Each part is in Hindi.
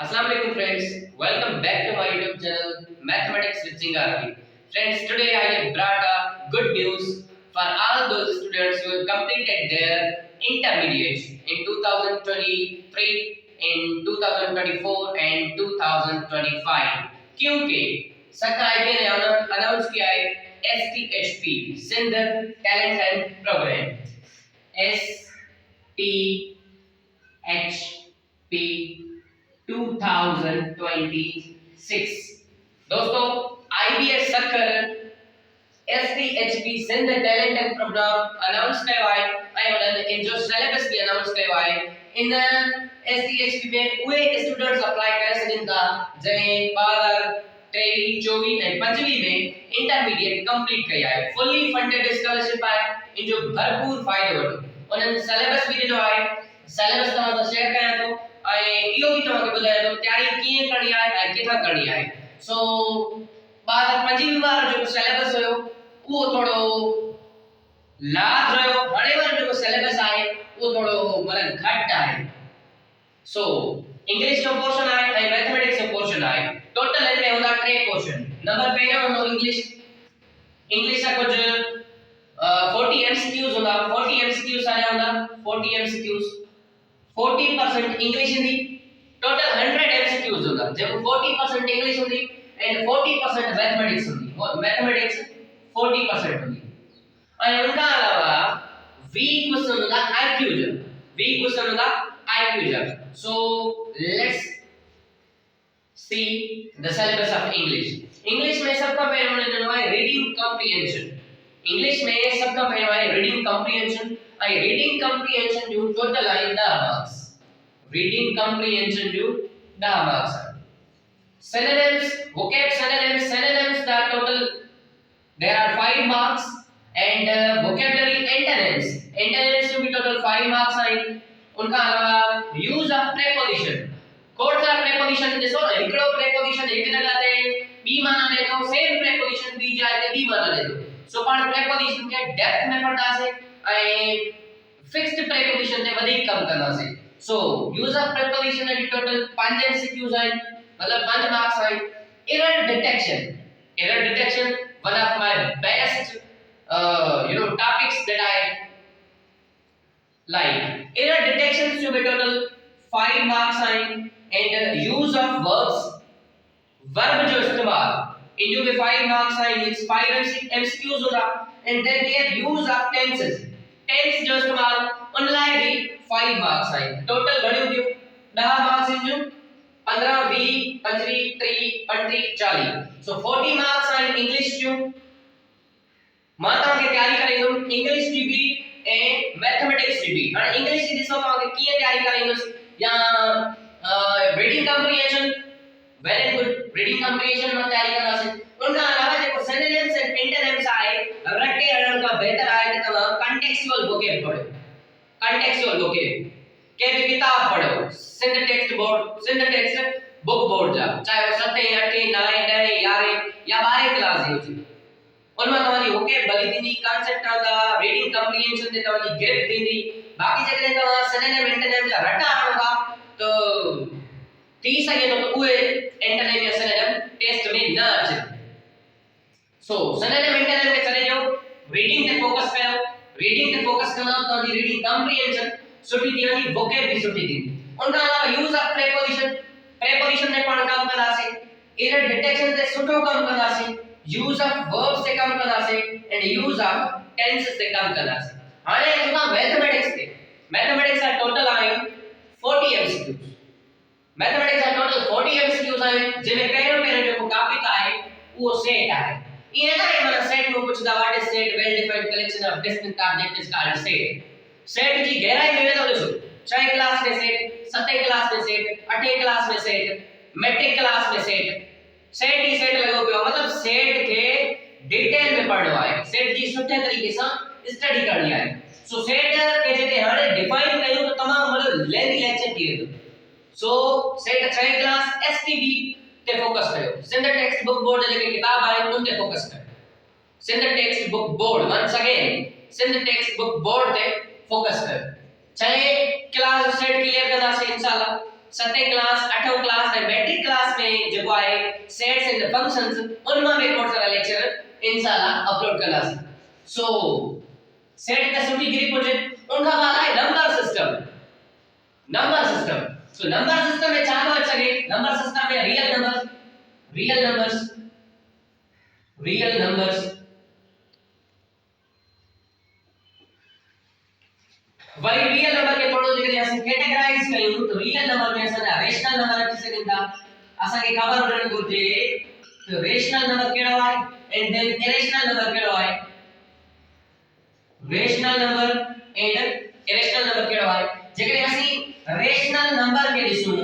Assalamu alaikum friends, welcome back to my YouTube channel Mathematics with Singarji. Friends, today I have brought a good news for all those students who have completed their intermediates in 2023, in 2024 and 2025. क्योंकि सरकार ने अनाउंस किया है STHP Sindh talent and programme STHP 2026 दोस्तों IBS Sukkur STHP Sindh talent and programme announce कयो आहे ऐं उन्हनि इन जो सिलेबस भी अनाउंस कयो आहे इन STHP में उहे स्टूडेंट्स अप्लाई करे सघनि था जंहिं 2023 24 ऐं 25 में इंटरमीडिएट कंप्लीट कई आहे फुली फंडेड स्कॉलरशिप आहे इन जो भरपूर फ़ाइदो वठो उन्हनि सिलेबस भी ॾिनो आहे सिलेबस तव्हां सां शेयर कयां थो ऐं इहो भी तव्हांखे ॿुधायां थो तयारी कीअं करणी आहे ऐं किथां करणी आहे सो 2025 वारो जेको सिलेबस हुयो उहो थोड़ो लार्ज हुयो हाणे वारो जेको सिलेबस आहे उहो थोड़ो मतलब घट आहे सो इंग्लिश जो पोर्शन आहे ऐं मैथमेटिक्स जो पोर्शन आहे टोटल इनमें हूंदा 3 पोर्शन नंबर पहिरियों हूंदो इंग्लिश जा कुछ 40 MCQs हूंदा 40 MCQs सां हूंदा 40 MCQs 40% English Hindi total 100 MCQs हूंदा जेको 40% इंग्लिश हुंदी एंड 40% मैथमेटिक्स हुंदी मैथमेटिक्स 40% हुंदी ऐं उनका अलावा वीक क्वेश्चन हूंदा IQ जा so let's see the syllabus of English में सबका पहले उन्होंने है रीडिंग कॉम्प्रिहेंशन इंग्लिश में सबका पहले है रीडिंग कॉम्प्रिहेंशन आई रीडिंग कॉम्प्रिहेंशन जो टोटल आई 10 मार्क्स रीडिंग कॉम्प्रिहेंशन जो 10 marks synonyms vocab synonyms the total there are 5 marks and vocabulary antonyms to be total 5 marks are उनका अलावा यूज ऑफ प्रीपोजिशन कौन सा प्रीपोजिशन देखो एकड़ो प्रीपोजिशन एक जगह ते बी माना ले तो सेम प्रीपोजिशन बी जाए ते बी माना ले सो पाण प्रीपोजिशन के डेप्थ में पढ़दा से ए फिक्स्ड प्रीपोजिशन ते वधिक कम करना से so use of preposition at total 5 MCQs है मतलब 5 मार्क्स है error detection one of my best topics that I like error detection to be total 5 marks are and use of verbs verb जो इस्तेमाल इन जो भी 5 marks are it's 5 MCQs होगा and then they have use of tense जो इस्तेमाल उनलाइ भी 5 marks are total घणी हुंदियूं 10 marks इन जो 15 20 25 30 35 40 so 40 marks are in English जो मां तव्हांखे तयारी कराईंदुमि इंग्लिश जी भी ऐं मैथमेटिक्स जी भी हाणे इंग्लिश जी ॾिसो तव्हांखे कीअं तयारी कराईंदुसि या reading comprehension very good reading comprehension में तयारी कंदासीं उनखां अलावा जेको सिनोनिम्स एंड एंटोनिम्स आहे रटे हणण खां बहितर आहे त तव्हां कॉन्टेक्सचुअल वोकेब पढ़ो कॉन्टेक्सचुअल वोकेब के भी किताब पढ़ो सिंध टेक्स्ट बुक बोर्ड जा चाहे वो 7 8 9 10 11 या 12 क्लास जी हुजे उनमें तव्हांजी वोकेब भली थींदी कांसेप्ट आंदा रीडिंग कॉम्प्रिहेंशन ते तव्हांजी गेप थींदी बाकी जॾहिं तव्हां सिनोनिम एंटोनिम जा रटा हणो तो थी सके तो उहे एंटोनिम या सिनोनिम टेस्ट में न अचे सो सिनोनिम एंटोनिम के छॾे ॾियो रीडिंग ते फोकस कयो रीडिंग ते फोकस कंदा तव्हांजी रीडिंग कॉम्प्रिहेंशन सुठी थी वेंदी वोकेब भी सुठी थींदी उनखां अलावा यूज ऑफ प्रीपोजिशन ने पाण कम कंदासीं एरर डिटेक्शन ते सुठो कम कंदासीं यूज ऑफ वर्ब्स ते कम कंदासीं एंड यूज ऑफ टेंसेस ते कम कंदासीं हाणे असां मैथमेटिक्स जा टोटल आहिनि 40 MCQs मैथमेटिक्स जा टोटल 40 MCQs आहिनि जंहिंमें पहिरियों जेको टॉपिक आहे उहो सेट आहे ईअं न आहे माना सेट में पुछदा what is set well defined collection of distinct object is called set जी गहराई में वेंदो ॾिसो 6 क्लास में सेट 7 क्लास में सेट 8 क्लास में सेट मैट्रिक क्लास में सेट ही सेट लॻो पियो मतलब सेट के डिटेल में पढ़णो आहे सेट जी सुठे तरीके सां स्टडी करणी आहे सो सेट के जेके हाणे डिफाइन कयूं तो तमाम मतलब लेंथी लेक्चर थी वेंदो सो सेट 6 क्लास STB ते फोकस कयो सिंध टेक्स्ट बुक बोर्ड जेके किताब आहे उन ते फोकस कयो Sindh text book board once again Sindh text book board ते फोकस कयो 6 क्लास सेट क्लियर कंदासीं इंशाल्लाह 7 क्लास 8 क्लास जो है सेट्स एंड फंक्शंस उनमें भी बहुत सारा लेक्चर इंशाल्लाह अपलोड करना है। सो सेट का सुटी ग्रिप हो जाए उनका बाद है number system. So number system में चार बात सके नंबर सिस्टम में रियल नंबर्स वही रियल नंबर के थोड़ो जगह असन कैटेगराइज कयूं तो रियल नंबर में असन रेशनल नंबर अची सघंदा असा के खबर हुजण घुर्जे तो रेशनल नंबर केड़ो आहे एंड देन इरेशनल नंबर केड़ो आहे। Rational number and irrational number केड़ो आहे जेकॾहिं असीं रेशनल नंबर के ॾिसूं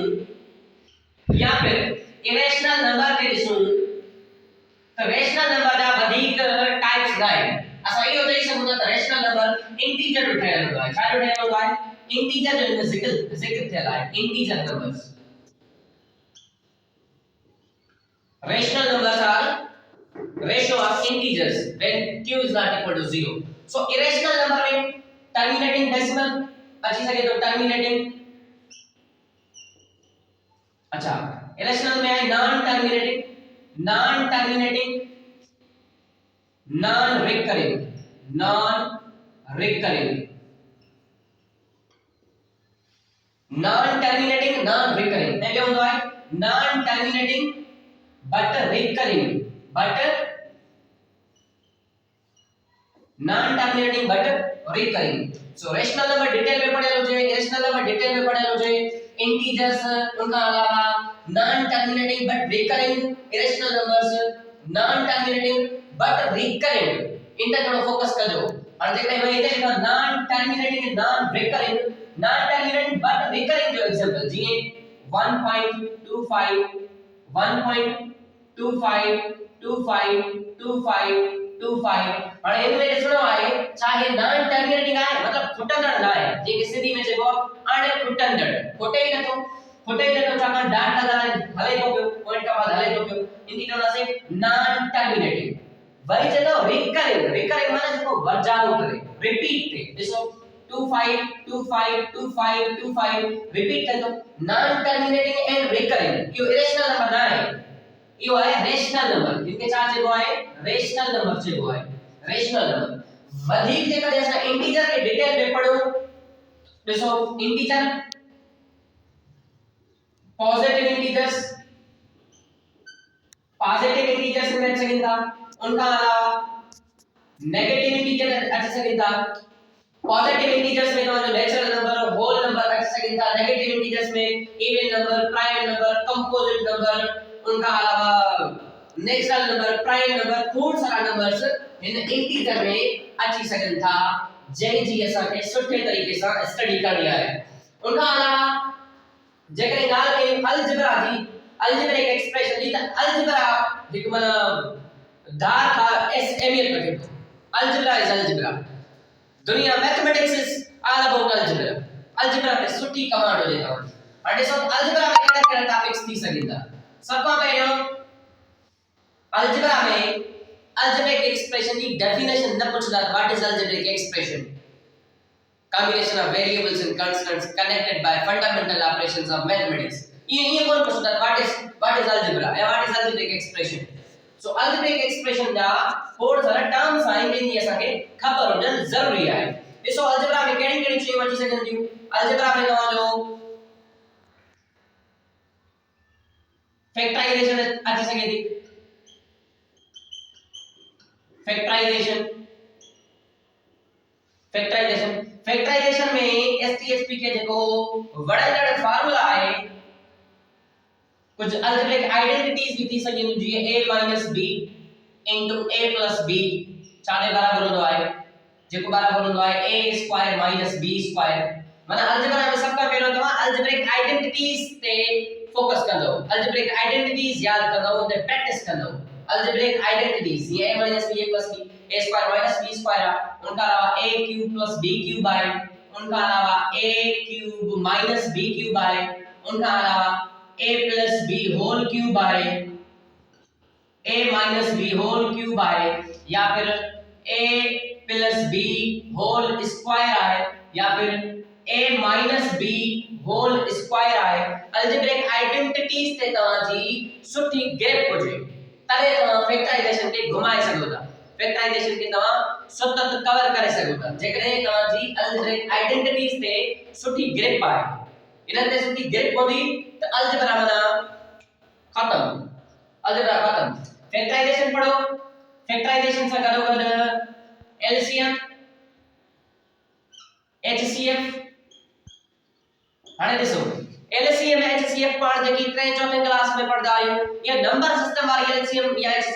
या फिर इरेशनल नंबर के ॾिसूं तो रेशनल नंबर जा वधीक टाइप्स आहिनि। असां इहो चई सघूं था त रेशनल नंबर इंटीजर जो ठहियल हूंदो आहे। छा जो ठहियल हूंदो आहे इंटीजर जो हिन ज़िक्र थियल आहे integer numbers. Rational numbers are ratio of integers when q is not equal to 0. So irrational number में terminating decimal अच्छी सके तो terminating अच्छा irrational में है non terminating non recurring non terminating non recurring क्या होता है non terminating but recurring non terminating but recurring। so rational number detail में पढ़ेलो છે irrational number डिटेल में पढ़ेलो છે integers उनका अलावा non terminating but recurring irrational numbers non terminating but recurring इन पे थोड़ा फोकस करजो और जेकॾहिं भाई हिते लिखो non terminating non terminating but recurring जो एग्जांपल जीअं 1.25 हाणे इन में ॾिसणो आहे छा हे नॉन टर्मिनेटिंग आहे मतलब खुटंदड़ न आहे जेके सिंधी में चइबो हाणे खुटंदड़ खुटे ई नथो छाकाणि डाट लॻाए हले थो पियो पॉइंट खां बाद हले थो पियो इन खे चवंदासीं नॉन टर्मिनेटिंग। वरी चवंदो रिकरिंग माने जेको वर्जाउ करे रिपीट थे ॾिसो 25 रिपीट थे तो नॉन टर्मिनेटिंग एंड रिकरिंग इहो इरेशनल नंबर न आहे इहो आहे रेशनल नंबर इनके छा चइबो आहे रेशनल नंबर चइबो आहे रेशनल नंबर। वधीक जेकॾहिं असां इंटीजर के डिटेल में पढ़ूं ॾिसो इंटीजर पॉजिटिव इंटीजर्स में अची सघनि था उनका अलावा नेगेटिव इंटीजर अची सघनि था। पॉजिटिव इंटीजर्स में तव्हांजो नेचुरल नंबर होल नंबर अची सघनि था। नेगेटिव इंटीजर्स में even number prime number composite number उनका अलावा नेचुरल नंबर प्राइम नंबर खोड़ सारा नंबर्स इन इंटीजर में अची सघनि था जंहिंजी असांखे सुठे तरीक़े सां स्टडी करणी आहे। उनका अलावा जेकॾहिं ॻाल्हि कयूं अलजेब्रा जी अलजेब्रिक एक्सप्रेशन जी त अलजेब्रा हिकु माना धार का अहमियत रखे थो। अलजेब्रा इज अलजेब्रा दुनिया mathematics is all about algebra पे सुठी कमांड हो जेता हाणे ॾिसो अलजेब्रा में कहिड़ा टॉपिक्स थी सघनि था। सब खां पहिरियों अलजेब्रा में अलजेब्रिक एक्सप्रेशन की डेफिनेशन न पुछदा what is algebraic expression combination of variables and constants connected by fundamental operations of mathematics ये कौन पुछदा what is algebra या what is algebraic expression। so algebraic expression जा थोड़ा सारा टर्म्स आइन जिनकी असांखे खबर हुजण जरूरी आहे। ॾिसो अलजेब्रा में कहिड़ी शयूं अची सघनि थियूं। अलजेब्रा में तव्हांजो फैक्टराइजेशन अची सघे थी। फैक्टराइजेशन में एसटीएसपी के जेको वड़ंदड़ फार्मूला आहे कुछ अलजेब्रिक आइडेंटिटीज भी थी सघनि जीअं a - b * a + b छा जे बराबर हूंदो आहे जेको बराबर हूंदो आहे a² - b² माना अलजेब्रा में सब खां पहिरियों तव्हां अलजेब्रिक आइडेंटिटीज ते फोकस कंदो अलजेब्रिक आइडेंटिटीज याद कंदो उन ते प्रैक्टिस कंदो। अलजेब्रिक आइडेंटिटीज ये a - b a + b a² - b² उनका अलावा a³ + b³ है उनका अलावा a³ - b³ है उनका अलावा a + b³ है a - b³ है या फिर a + b² है या फिर a - b² होल स्क्वायर आहे अलजेब्रिक आइडेंटिटीज ते तव्हांजी सुठी ग्रिप हुजे तॾहिं तव्हां फैक्टराइजेशन खे घुमाए सघो था फैक्टराइजेशन खे तव्हां सतत कवर करे सघो था जेकॾहिं तव्हांजी अलजेब्रिक आइडेंटिटीज ते सुठी ग्रिप आहे इन ते सुठी ग्रिप हूंदी त अलजेब्रा माना खत्म अलजेब्रा खत्म फैक्टराइजेशन पढ़ो फैक्टराइजेशन से गडो गड एलसीएम एचसीएफ हाणे ॾिसो एलसीएम एचसीएफ पाण जेकी 3 4 क्लास में पढ़दा आहियूं ये नंबर सिस्टम वाली एलसीएम या